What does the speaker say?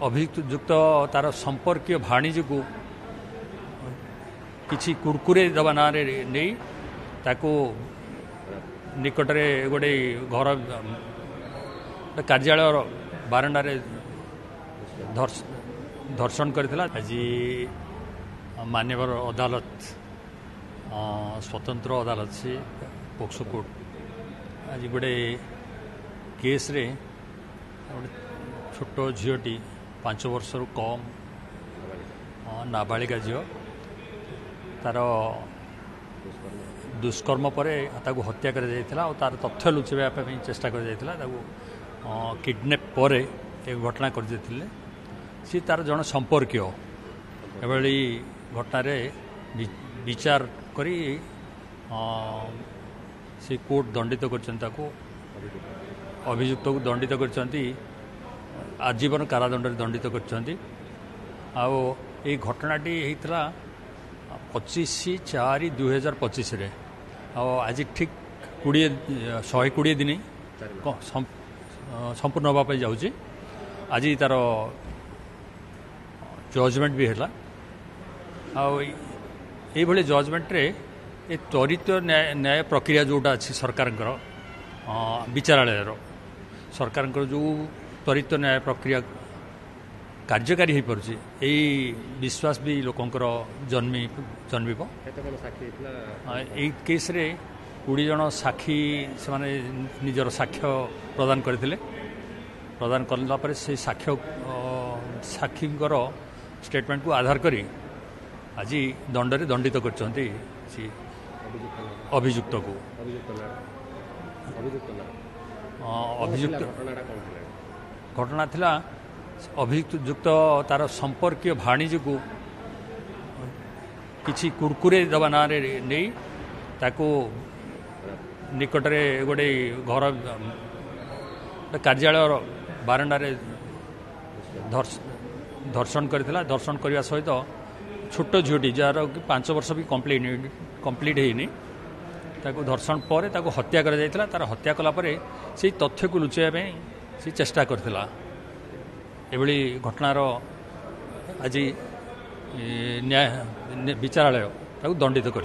अभियुक्त तार संपर्कीय भाणीजी को किसी कुरकुरे दबा ना नहीं ताको निकटरे गोटे घर कार्यालय बारंडार धर्षण करथिला। आज मान्यवर अदालत स्वतंत्र अदालत से पोक्सो कोर्ट आज गोटे केस रे छोट झीटी 5 वर्ष कम नाबालिका झील तार दुष्कर्म पर हत्या कर तार तथ्य लुचाई चेष्टा कर किडनैप पर घटना कर सी तार जन संपर्क एभली घटन विचार करी से कोर्ट दंडित कर अभियुक्त को दंडित कर आजीवन कारादंड दंडित कर घटनाटी होता 25/4/2025 आज ठीक 120 दिन संपूर्ण होगापी जाऊँगी। आज तार जजमेंट भी है आई जजमेंट रे ए त्वरित न्याय प्रक्रिया जोटा अच्छी सरकार विचारालय सरकार जो त्वरित न्याय प्रक्रिया कार्यकारी हो पार्टी यही विश्वास भी लोकंर जन्म केस रे 20 जन साक्षी से निजर साक्ष्य प्रदान करते प्रदान कला से साक्षी स्टेटमेंट को आधार करी आज दंडरे दंडित कर अभियुक्त को अभियुक्त घटना थिला अभियुक्त तार संपर्कीय भाणीजी को किसी कुरकुरे दबा ना नहीं ताको निकटरे गोटे घर कार्यालय बारंडार धर्षण करथिला। धर्षण करने सहित छोट झीटी जार 5 वर्ष भी कंप्लीट होनी धर्षण पर हत्या कर तार हत्या कलापर से तथ्य को लुचाई से चेष्टा करथिला। एभली घटनार आज न्याय विचारालय दंडित कर।